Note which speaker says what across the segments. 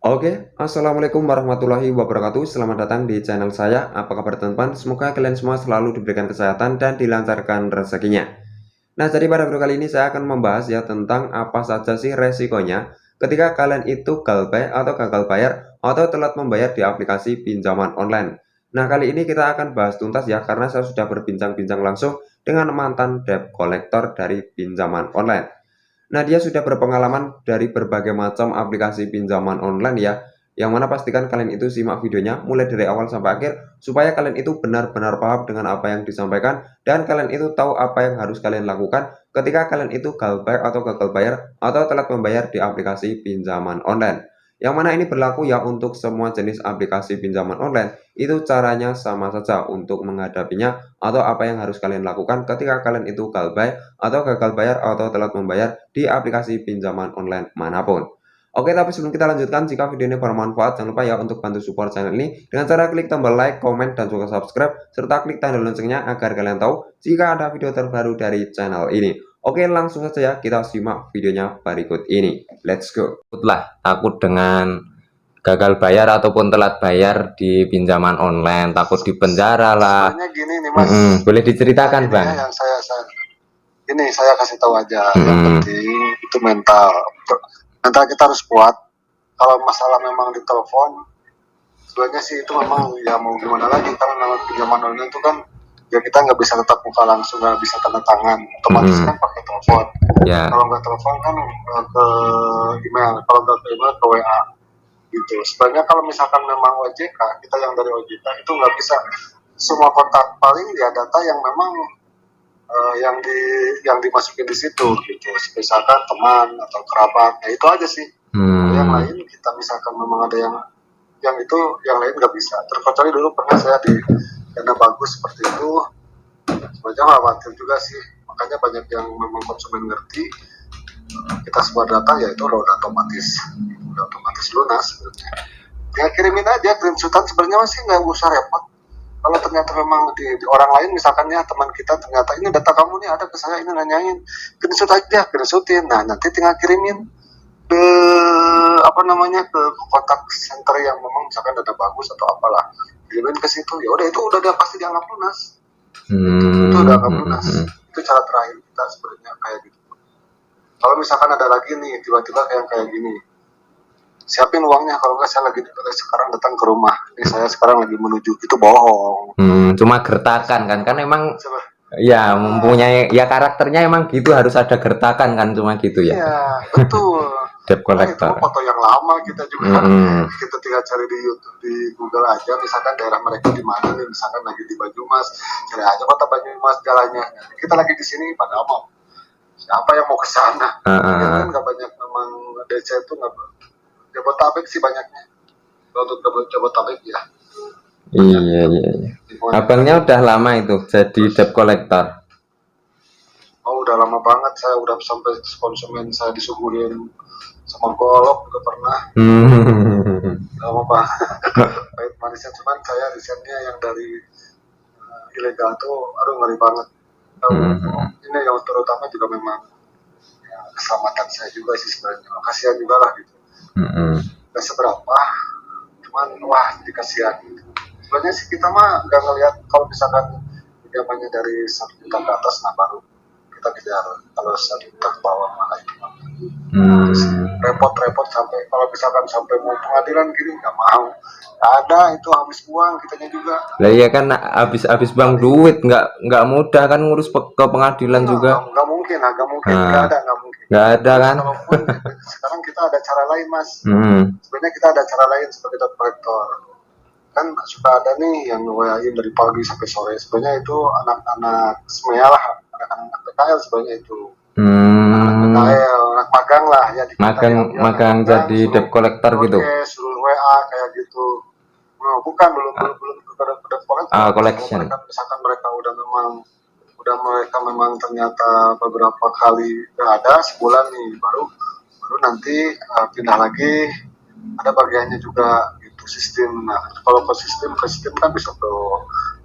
Speaker 1: Assalamualaikum warahmatullahi wabarakatuh. Selamat datang di channel saya. Apa kabar teman-teman? Semoga kalian semua selalu diberikan kesehatan dan dilancarkan rezekinya. Nah, jadi pada video kali ini saya akan membahas ya tentang apa saja sih resikonya ketika kalian itu galbay atau gagal bayar atau telat membayar di aplikasi pinjaman online. Nah, kali ini kita akan bahas tuntas ya karena saya sudah berbincang-bincang langsung dengan mantan debt collector dari pinjaman online. Nah, dia sudah berpengalaman dari berbagai macam aplikasi pinjaman online ya, yang mana pastikan kalian itu simak videonya mulai dari awal sampai akhir, supaya kalian itu benar-benar paham dengan apa yang disampaikan, dan kalian itu tahu apa yang harus kalian lakukan ketika kalian itu galbay atau gagal bayar atau telat membayar di aplikasi pinjaman online. Yang mana ini berlaku ya untuk semua jenis aplikasi pinjaman online, itu caranya sama saja untuk menghadapinya atau apa yang harus kalian lakukan ketika kalian itu galbay atau gagal bayar atau telat membayar di aplikasi pinjaman online manapun. Oke, tapi sebelum kita lanjutkan, jika video ini bermanfaat, jangan lupa ya untuk bantu support channel ini dengan cara klik tombol like, komen, dan juga subscribe, serta klik tanda loncengnya agar kalian tahu jika ada video terbaru dari channel ini. Oke, langsung saja ya, kita simak videonya berikut ini. Let's go.
Speaker 2: Takut dengan gagal bayar ataupun telat bayar di pinjaman online, takut dipenjara lah.
Speaker 3: Sebenarnya gini nih Mas,
Speaker 2: boleh diceritakan Bang?
Speaker 3: yang saya kasih tahu aja. Yang penting itu mental kita harus kuat. Kalau masalah memang di telepon, sebenarnya sih itu memang ya mau gimana lagi, karena nama pinjaman online itu kan ya kita nggak bisa tetap muka langsung, nggak bisa tanda tangan, otomatis kan pakai telepon. Kalau nggak telepon kan ke email, kalau nggak ke email ke WA gitu. Sebenarnya kalau misalkan memang OJK, kita yang dari OJK itu nggak bisa semua kontak, paling ya data yang memang yang dimasukin di situ gitu. Misalkan teman atau kerabat, ya itu aja sih. Yang lain kita misalkan memang ada yang itu, yang lain nggak bisa. Terkecuali dulu pernah saya di dana bagus seperti itu, sebenarnya khawatir juga sih. Makanya banyak yang memang konsumen ngerti, kita sebar data ya itu udah otomatis lunas sebenarnya. Ya kirimin aja screenshotan, sebenarnya masih nggak usah repot. Kalau ternyata memang di orang lain, misalkan ya teman kita, ternyata ini data kamu nih ada ke saya, ini nanyain, screenshot aja, screenshotin. Nah nanti tinggal kirimin ke ke kontak center yang memang misalkan data bagus atau apalah, kirimin ke situ. Ya udah, itu udah pasti dianggap lunas. Itu udah anggap lunas. Itu cara terakhir kita sebenarnya kayak gitu. Kalau misalkan ada lagi nih tiba-tiba kayak gini, siapin uangnya. Kalau nggak, saya lagi sekarang datang ke rumah, ini saya sekarang lagi menuju, itu bohong.
Speaker 2: Cuma gertakan kan emang ya mempunyai ya karakternya emang gitu, harus ada gertakan kan, cuma gitu ya.
Speaker 3: Iya betul.
Speaker 2: Debt collector.
Speaker 3: Nah, itu foto yang lama kita juga. Kita tinggal cari di YouTube, di Google aja, misalkan daerah mereka di mana nih, misalkan lagi di Banyumas, cari aja kota Banyumas jalannya. Kita lagi di sini, padahal mau siapa yang mau ke sana? Ya kan nggak banyak, memang DC itu nggak. Jabodetabek sih banyaknya. Untuk Jabodetabek ya.
Speaker 2: Iya. Abangnya udah lama itu jadi debt collector.
Speaker 3: Oh, udah lama banget. Saya udah sampai konsumen saya disuguhin sama golok juga pernah. Lama banget. Pahit manisnya, cuman saya risetnya yang dari ilegal tuh, aduh ngeri banget. Ini yang terutama juga memang ya, keselamatan saya juga sih sebenarnya. Kasihan juga lah gitu. Gak seberapa, cuman wah jadi kasihan gitu. Sebenarnya sih kita mah nggak ngelihat, kalau misalkan pinjamannya dari 1 juta ke atas, nah baru kita kejar. Kalau 1 juta ke bawah malah itu repot-repot, sampai kalau misalkan sampai mau pengadilan gini nggak mau. Ada itu habis uang kitanya juga.
Speaker 2: Lah iya kan, habis bang duit, nggak mudah kan ngurus ke pengadilan juga.
Speaker 3: Nggak mungkin nggak mungkin.
Speaker 2: Nggak ada kan.
Speaker 3: Sekarang kita ada cara lain Mas. Sebenarnya kita ada cara lain sebagai debt collector. Kan suka ada nih yang WA-in dari pagi sampai sore. Sebenarnya itu anak-anak SMEA lah, anak-anak PKL sebenarnya itu. Anak PKL, anak magang lah ya.
Speaker 2: Magang jadi debt collector gitu.
Speaker 3: Suruh WA kayak gitu. No, belum ke debt collector.
Speaker 2: Collection.
Speaker 3: Misalkan mereka mereka memang ternyata beberapa kali nggak ada, sebulan nih, baru nanti pindah lagi, ada bagiannya juga gitu sistem. Nah kalau ke sistem kan bisa ke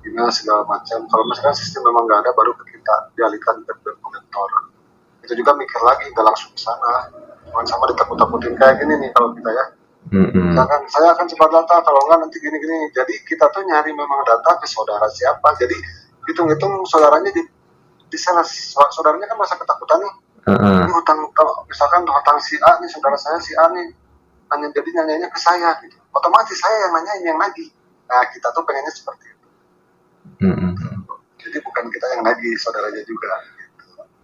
Speaker 3: email segala macam. Kalau misalkan sistem memang nggak ada, baru kita dialihkan ke debt collector. Itu juga mikir lagi, nggak langsung ke sana, cuma sama ditakut-takutin kayak gini nih kalau kita ya. Misalkan saya akan sebar data, kalau enggak nanti gini-gini. Jadi kita tuh nyari memang data ke saudara siapa. Jadi hitung-hitung saudaranya di sana, saudaranya kan masa ketakutan nih. Ini hutang, kalau misalkan hutang si A nih, saudara saya si A nih, jadi nanyanya ke saya gitu. Otomatis saya yang nanyain yang nagih. Nah kita tuh pengennya seperti itu. Jadi bukan kita yang nagih, saudaranya juga.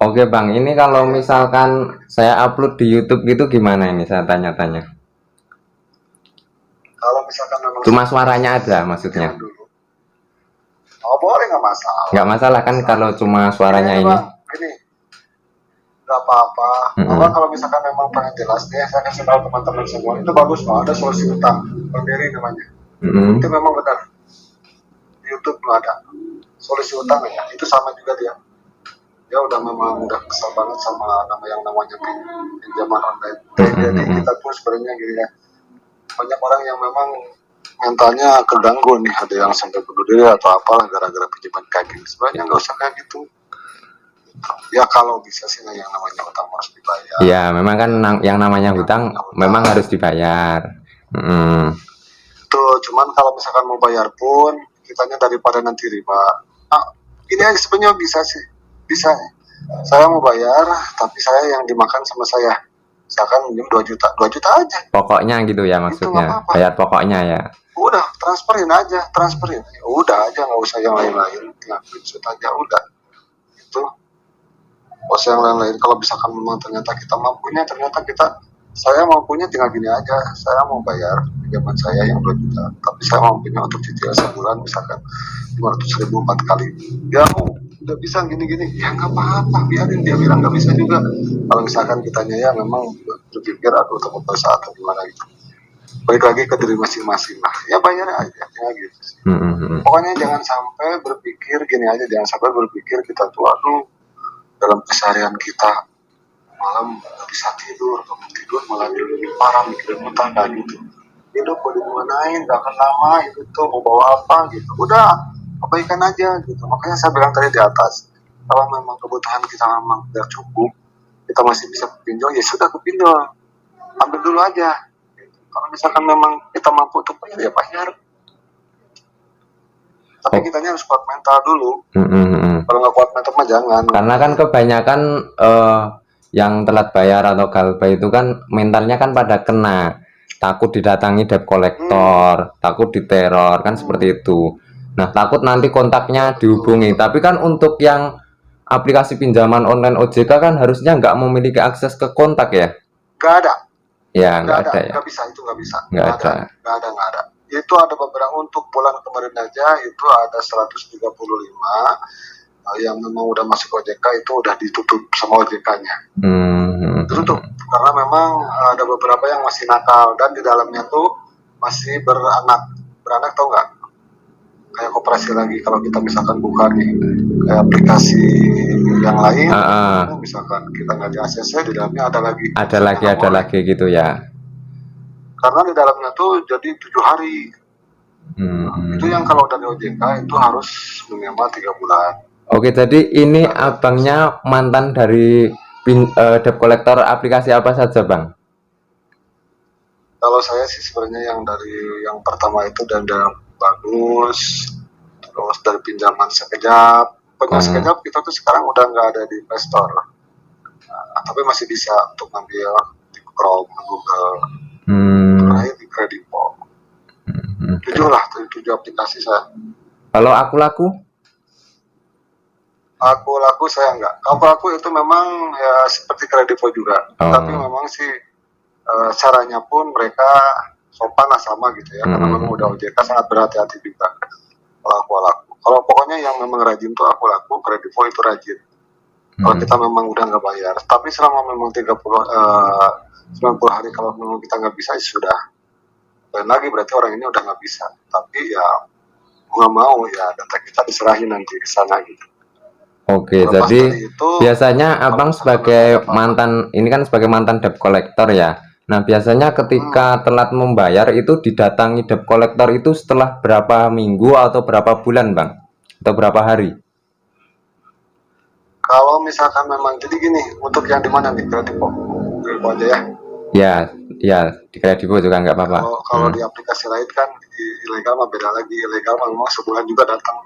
Speaker 2: Oke Bang, ini kalau misalkan saya upload di YouTube gitu gimana ini, saya tanya-tanya.
Speaker 3: Kalau misalkan memang
Speaker 2: Cuma suaranya ada maksudnya.
Speaker 3: dulu. Oh boleh, nggak masalah.
Speaker 2: Nggak masalah kan kalau cuma suaranya ini.
Speaker 3: Bang, ini nggak apa-apa. Apa kalau misalkan memang pengen jelas nih, saya kasih tahu teman-teman semua, itu bagus loh, ada solusi utang berdiri namanya. Itu memang benar. Di YouTube tuh ada solusi utang ya. Itu sama juga dia. Dia udah memang udah kesal banget sama yang namanya pinjaman online. Jadi kita tuh sebenarnya gini ya, banyak orang yang memang mentalnya keganggu nih, ada yang sampai bunuh diri atau apalah gara-gara pinjaman kayak gini. Sebenarnya nggak usah kayak gitu. Ya kalau bisa sih yang namanya hutang harus dibayar.
Speaker 2: Iya, memang kan yang namanya hutang memang harus dibayar.
Speaker 3: Tuh, cuman kalau misalkan mau bayar pun kitanya daripada nanti riba. Nah, ini aja sebenarnya bisa sih, bisa. Saya mau bayar, tapi saya yang dimakan sama saya. Misalkan minjem 2 juta aja.
Speaker 2: Pokoknya gitu ya maksudnya, bayar pokoknya ya.
Speaker 3: Udah, transferin aja. Udah aja, nggak usah yang lain-lain. Tinggal duit aja, udah. Itu. Bos yang lain-lain, kalau misalkan memang ternyata kita mampunya, saya mampunya tinggal gini aja. Saya mau bayar pinjaman saya yang 2 juta. Tapi saya mampunya untuk cicil sebulan misalkan 500.000 4 kali. Ya mau udah bisa gini-gini, ya nggak apa-apa, biarin dia bilang nggak bisa juga. Kalau misalkan kitanya ya memang berpikir aku takut dosa atau gimana gitu, balik lagi ke diri masing-masing lah, ya bayar aja ya gitu sih. Pokoknya jangan sampai berpikir gini aja, jangan sampai berpikir kita tuh aduh dalam keseharian kita malam nggak bisa tidur, bangun tidur malah lebih parah mikirin utang kayak gitu. Hidup mau dimanain, gak akan lama itu tuh mau bawa apa gitu, udah kebaikan aja gitu. Makanya saya bilang tadi di atas, kalau memang kebutuhan kita memang tidak cukup, kita masih bisa pinjol, ya sudah pinjol, ambil dulu aja gitu. Kalau misalkan memang kita mampu untuk bayar, ya bayar, tapi kitanya harus kuat mental dulu. Kalau nggak kuat mental mah jangan.
Speaker 2: Karena kan kebanyakan yang telat bayar atau galbay itu kan mentalnya kan pada kena, takut didatangi debt collector, takut diteror kan seperti itu. Nah, takut nanti kontaknya dihubungi. Tapi kan untuk yang aplikasi pinjaman online OJK kan harusnya nggak memiliki akses ke kontak ya?
Speaker 3: Nggak ada.
Speaker 2: Ya, nggak ada ya.
Speaker 3: Nggak bisa, itu nggak bisa.
Speaker 2: Nggak ada.
Speaker 3: Itu ada beberapa, untuk bulan kemarin aja itu ada 135 yang memang udah masuk OJK, itu udah ditutup sama OJK-nya. Tutup karena memang ada beberapa yang masih nakal dan di dalamnya tuh masih beranak tau nggak? Kayak koperasi lagi, kalau kita misalkan buka nih kayak aplikasi yang lain, misalkan kita nggak di ACC, di dalamnya ada lagi
Speaker 2: gitu ya.
Speaker 3: Karena di dalamnya tuh jadi 7 hari. Itu yang kalau dari OJK itu harus minimal 3 bulan.
Speaker 2: Oke, jadi ini abangnya mantan dari debt collector aplikasi apa saja, Bang?
Speaker 3: Kalau saya sih sebenarnya yang dari yang pertama itu dan bagus, terus dari pinjaman sekejap. Sekejap kita tuh sekarang udah nggak ada di Play Store, tapi masih bisa untuk ngambil di Chrome, Google, terakhir di Kredivo. 7 aplikasi saya.
Speaker 2: Kalau aku laku
Speaker 3: saya enggak. Kalau aku itu memang ya seperti Kredivo juga, tapi memang sih caranya pun mereka sopan lah sama gitu ya, karena memang udah OJK sangat berhati-hati juga. Kalau pokoknya yang memang rajin tuh aku laku, Kredivo itu rajin. Kalau kita memang udah nggak bayar, tapi selama memang 90 hari kalau memang kita nggak bisa, ya sudah. Dan lagi berarti orang ini udah nggak bisa. Tapi ya nggak mau ya data kita diserahin nanti ke sana gitu.
Speaker 2: Oke, jadi itu, biasanya abang sebagai mantan, ini kan sebagai mantan debt collector ya. Nah, biasanya ketika telat membayar itu didatangi debt collector itu setelah berapa minggu atau berapa bulan, Bang? Atau berapa hari?
Speaker 3: Kalau misalkan memang, jadi gini, untuk yang di mana nih, Kredivo aja ya.
Speaker 2: Ya, ya di kredivo juga nggak apa-apa.
Speaker 3: Kalau di aplikasi lain kan ilegal mah beda lagi. Ilegal mah memang sebulan juga datang.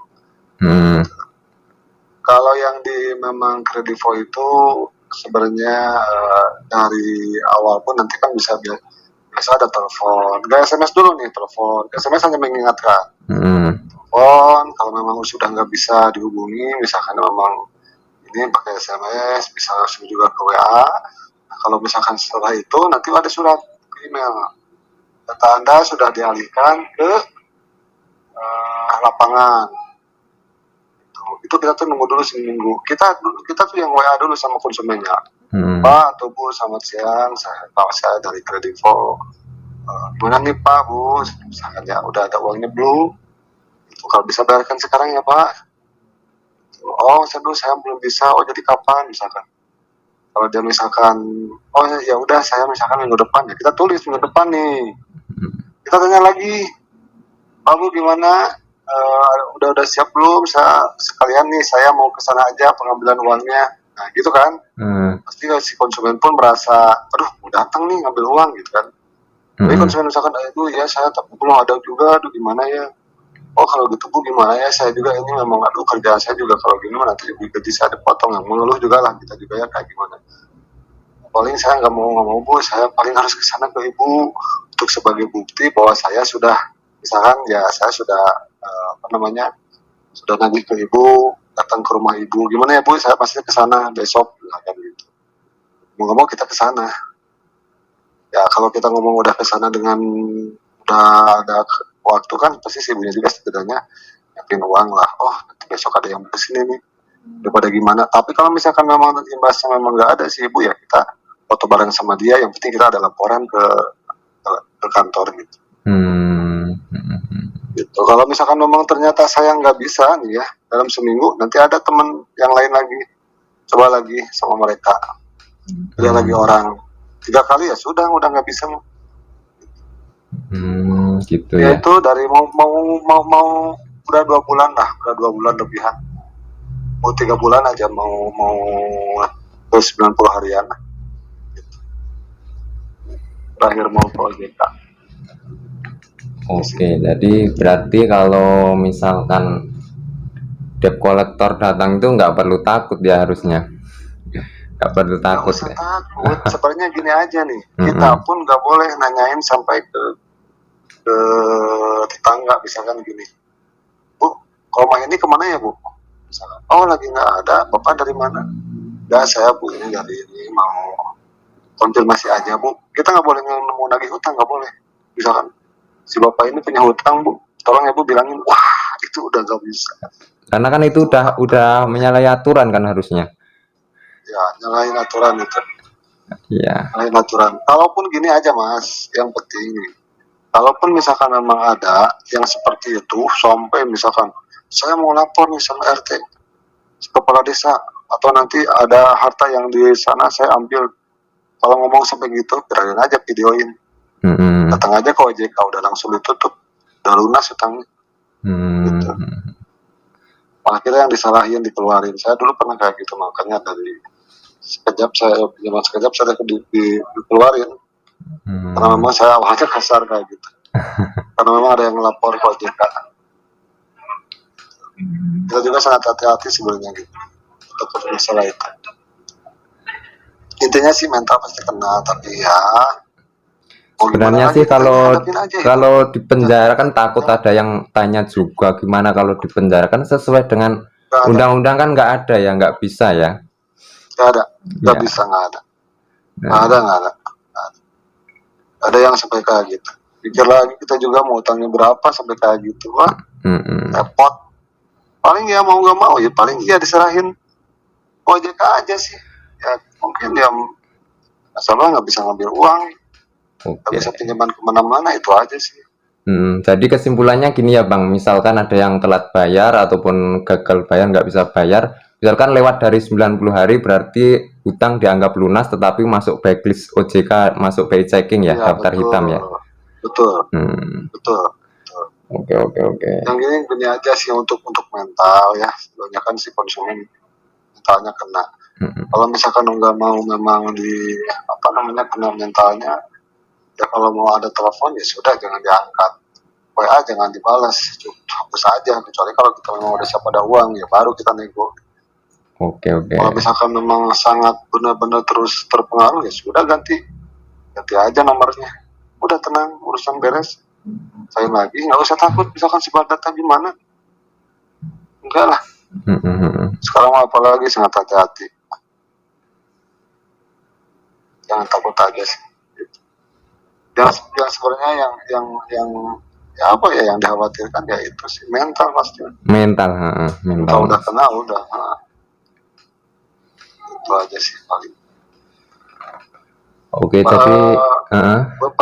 Speaker 3: Kalau yang di memang kredivo itu sebenarnya dari awal pun nanti kan bisa ada telepon, nggak SMS dulu nih, telepon. SMS hanya mengingatkan. Telepon kalau memang sudah nggak bisa dihubungi, misalkan memang ini pakai SMS, bisa langsung juga ke WA. Nah, kalau misalkan setelah itu nanti ada surat ke email, data Anda sudah dialihkan ke lapangan. Itu kita tuh nunggu dulu seminggu. Kita tuh yang WA dulu sama konsumennya. Pak atau Bu, selamat siang, saya dari Kredivo. Gimana nih Pak, Bu? Misalkan ya udah ada uangnya belum? Itu kalau bisa bayarkan sekarang ya Pak. Oh, saya belum bisa. Oh, jadi kapan misalkan? Kalau dia misalkan, oh ya udah saya misalkan minggu depan ya, kita tulis minggu depan nih. Kita tanya lagi, Pak Bu gimana? Udah siap belum? Sekalian nih saya mau ke sana aja pengambilan uangnya. Nah gitu kan? Pasti si konsumen pun merasa, aduh mau datang nih ngambil uang gitu kan. Tapi konsumen misalkan, aduh ya saya tapi belum ada juga, aduh gimana ya? Oh kalau gitu Bu gimana ya, saya juga ini memang aduh kerjaan saya juga kalau gini nanti gaji saya dipotong, yang mengeluh juga lah kita juga ya kayak gimana. Paling saya nggak mau Bu, saya paling harus ke sana ke Ibu untuk sebagai bukti bahwa saya sudah misalkan ya saya sudah sudah nagih ke Ibu, datang ke rumah Ibu, gimana ya Bu, saya pasti ke sana besok kan gitu. Mau nggak mau kita ke sana. Ya kalau kita ngomong udah ke sana dengan udah ada waktu kan pasti si ibunya juga setidaknya nyiapin uang lah. Oh nanti besok ada yang kesini nih daripada gimana. Tapi kalau misalkan memang imbasnya memang nggak ada si ibu ya kita foto bareng sama dia. Yang penting kita ada laporan ke kantor gitu. Gitu. Kalau misalkan memang ternyata saya nggak bisa nih ya dalam seminggu, nanti ada teman yang lain lagi coba lagi sama mereka. Dia lagi orang 3 kali ya sudah udah nggak bisa.
Speaker 2: Gitu
Speaker 3: ya.
Speaker 2: Ya.
Speaker 3: Itu dari mau udah 2 bulan lah, udah 2 bulan lebihan. Mau 3 bulan aja mau 90 harian. Gitu. Terakhir mau ke OJK.
Speaker 2: Oke, jadi berarti kalau misalkan debt collector datang itu nggak perlu takut ya harusnya. Nggak perlu takut ya.
Speaker 3: Takut. Sebenarnya gini aja nih, kita pun nggak boleh nanyain sampai ke tetangga misalkan gini, Bu, rumah ini kemana ya Bu? Misalkan, oh lagi nggak ada, Bapak dari mana? Nggak, saya Bu ini dari ini mau konfirmasi aja Bu. Kita nggak boleh mau nagih hutang, nggak boleh. Misalkan si Bapak ini punya hutang Bu, tolong ya Bu bilangin, wah itu udah nggak bisa.
Speaker 2: Karena kan itu udah menyalahi aturan kan harusnya.
Speaker 3: Ya nyalahin aturan itu.
Speaker 2: Iya.
Speaker 3: Nyalahin aturan. Kalaupun gini aja Mas, yang penting kalaupun misalkan memang ada yang seperti itu, sampai misalkan saya mau lapor nih sama RT, kepala desa, atau nanti ada harta yang di sana saya ambil, kalau ngomong sampai gitu, kirain aja videoin, datang aja ke OJK, udah langsung ditutup, udah lunas hutangnya, gitu. Malah kita yang disalahin dikeluarin. Saya dulu pernah kayak gitu, makanya dari sekejap saya dikeluarin. Karena memang saya awalnya kasar kayak gitu. Karena memang ada yang melapor ke OJK. Kita juga sangat hati-hati sebenarnya gitu untuk masalah itu. Intinya sih mental pasti kena, tapi ya
Speaker 2: sebenarnya sih kalau di penjara kan takut ada yang tanya juga gimana kalau di penjara kan sesuai dengan undang-undang kan nggak ada ya, nggak bisa ya.
Speaker 3: Nggak bisa, nggak ada. Ada yang sampai kayak gitu. Pikir lagi kita juga mau utangnya berapa sampai kayak gitu, wah repot. Paling ya mau nggak mau ya paling ya diserahin OJK aja sih. Ya mungkin dia masalah nggak bisa ngambil uang, nggak bisa pinjaman kemana-mana, itu aja sih.
Speaker 2: Jadi kesimpulannya gini ya Bang, misalkan ada yang telat bayar ataupun gagal bayar nggak bisa bayar, misalkan lewat dari 90 hari berarti hutang dianggap lunas tetapi masuk blacklist OJK, masuk BI checking ya, daftar hitam ya.
Speaker 3: Betul. Oke. Yang gini aja sih untuk mental ya, sebenarnya kan si konsumen mentalnya kena. Kalau misalkan nggak mau memang di apa namanya kena mentalnya, ya kalau mau ada telepon ya sudah jangan diangkat, WA jangan dibalas, hapus aja. Kecuali kalau kita memang udah siap ada uang ya baru kita nego.
Speaker 2: Oke.
Speaker 3: Kalau misalkan memang sangat benar-benar terus terpengaruh ya sudah ganti aja nomornya. Udah tenang, urusan beres. Saya lagi nggak usah takut misalkan sebar data gimana. Enggak lah. Sekarang apalagi sangat hati-hati. Jangan takut aja sih. Yang sebenarnya yang ya apa ya yang dikhawatirkan ya itu sih mental pasti.
Speaker 2: Mental.
Speaker 3: Kalau udah kena udah. Itu aja sih paling.
Speaker 2: Oke, tapi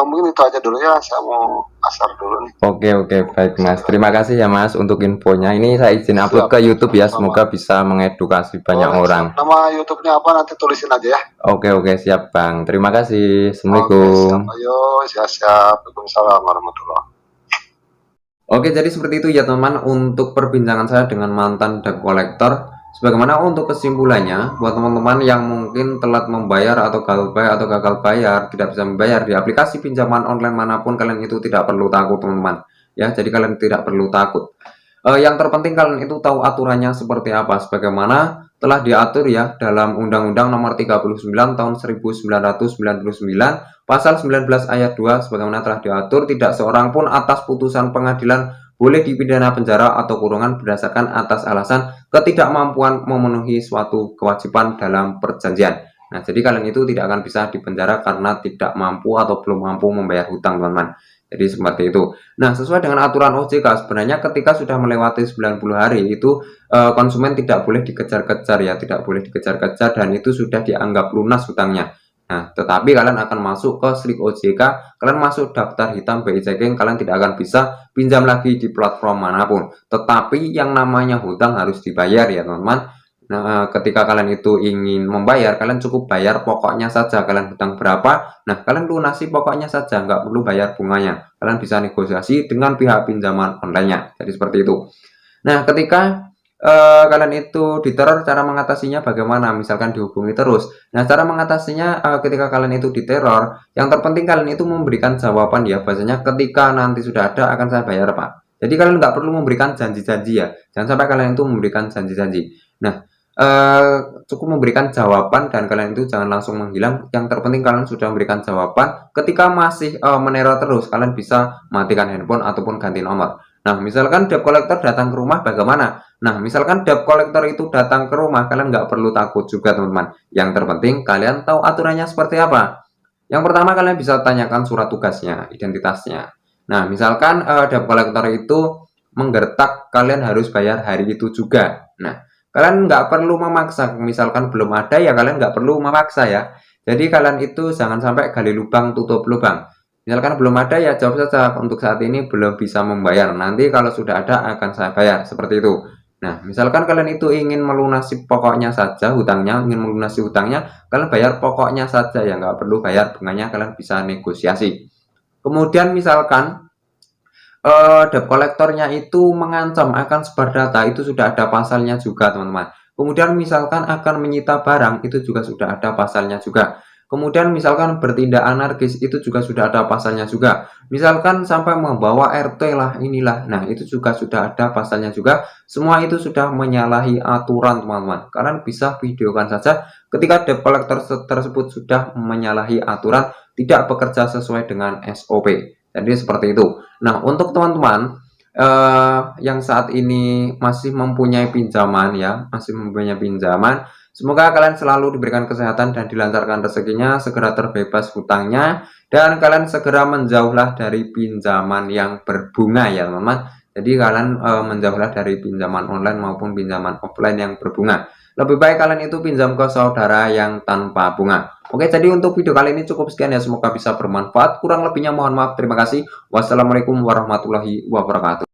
Speaker 3: mungkin itu aja dulu ya, saya mau asar dulu nih.
Speaker 2: Oke, baik Mas. Terima kasih ya Mas untuk infonya. Ini saya izin upload ke YouTube ya, semoga bisa mengedukasi banyak orang.
Speaker 3: Nama YouTube-nya apa nanti tulisin aja ya.
Speaker 2: Oke, siap Bang. Terima kasih. Assalamualaikum.
Speaker 3: Oke, siap. Ayo, siap. Waalaikumsalam warahmatullahi.
Speaker 1: Oke, jadi seperti itu ya teman-teman untuk perbincangan saya dengan mantan debt collector. Sebagaimana untuk kesimpulannya, buat teman-teman yang mungkin telat membayar atau gagal bayar, tidak bisa membayar di aplikasi pinjaman online manapun, kalian itu tidak perlu takut teman-teman. Ya, jadi kalian tidak perlu takut. Yang terpenting kalian itu tahu aturannya seperti apa, sebagaimana telah diatur ya dalam Undang-Undang Nomor 39 Tahun 1999, Pasal 19 Ayat 2, sebagaimana telah diatur tidak seorang pun atas putusan pengadilan boleh dipidana penjara atau kurungan berdasarkan atas alasan ketidakmampuan memenuhi suatu kewajiban dalam perjanjian. Nah, jadi kalian itu tidak akan bisa dipenjara karena tidak mampu atau belum mampu membayar hutang, teman-teman. Jadi seperti itu. Nah, sesuai dengan aturan OJK, sebenarnya ketika sudah melewati 90 hari itu konsumen tidak boleh dikejar-kejar ya, tidak boleh dikejar-kejar dan itu sudah dianggap lunas hutangnya. Nah, tetapi kalian akan masuk ke slip OJK, kalian masuk daftar hitam BI Checking, kalian tidak akan bisa pinjam lagi di platform manapun. Tetapi yang namanya hutang harus dibayar ya teman-teman. Nah, ketika kalian itu ingin membayar, kalian cukup bayar pokoknya saja. Kalian hutang berapa? Nah, kalian lunasi pokoknya saja, nggak perlu bayar bunganya. Kalian bisa negosiasi dengan pihak pinjaman online-nya. Jadi seperti itu. Nah, ketika kalian itu diteror, cara mengatasinya bagaimana? Misalkan dihubungi terus. Nah, cara mengatasinya ketika kalian itu diteror, yang terpenting kalian itu memberikan jawaban ya, bahasanya ketika nanti sudah ada akan saya bayar Pak. Jadi kalian nggak perlu memberikan janji-janji ya, jangan sampai kalian itu memberikan janji-janji. Nah, cukup memberikan jawaban dan kalian itu jangan langsung menghilang. Yang terpenting kalian sudah memberikan jawaban. Ketika masih meneror terus, kalian bisa matikan handphone ataupun ganti nomor. Nah, misalkan debt collector datang ke rumah bagaimana? Nah, misalkan debt collector itu datang ke rumah, kalian nggak perlu takut juga teman-teman. Yang terpenting kalian tahu aturannya seperti apa. Yang pertama kalian bisa tanyakan surat tugasnya, identitasnya. Nah, misalkan debt collector itu menggertak, kalian harus bayar hari itu juga. Nah, kalian nggak perlu memaksa, misalkan belum ada ya kalian nggak perlu memaksa ya. Jadi kalian itu jangan sampai gali lubang tutup lubang. Misalkan belum ada ya jawab saja untuk saat ini belum bisa membayar. Nanti kalau sudah ada akan saya bayar, seperti itu. Nah, misalkan kalian itu ingin melunasi pokoknya saja hutangnya, ingin melunasi hutangnya, kalian bayar pokoknya saja ya, nggak perlu bayar bunganya, kalian bisa negosiasi. Kemudian misalkan debt collectornya itu mengancam akan sebar data, itu sudah ada pasalnya juga teman-teman. Kemudian misalkan akan menyita barang, itu juga sudah ada pasalnya juga. Kemudian misalkan bertindak anarkis, itu juga sudah ada pasalnya juga. Misalkan sampai membawa RT lah, inilah, nah itu juga sudah ada pasalnya juga. Semua itu sudah menyalahi aturan teman-teman. Kalian bisa videokan saja ketika debt collector tersebut sudah menyalahi aturan, tidak bekerja sesuai dengan SOP. Jadi seperti itu. Nah, untuk teman-teman yang saat ini masih mempunyai pinjaman ya, masih mempunyai pinjaman, semoga kalian selalu diberikan kesehatan dan dilancarkan rezekinya, segera terbebas hutangnya, dan kalian segera menjauhlah dari pinjaman yang berbunga ya teman-teman. Jadi kalian menjauhlah dari pinjaman online maupun pinjaman offline yang berbunga. Lebih baik kalian itu pinjam ke saudara yang tanpa bunga. Oke, jadi untuk video kali ini cukup sekian ya, semoga bisa bermanfaat. Kurang lebihnya mohon maaf, terima kasih. Wassalamualaikum warahmatullahi wabarakatuh.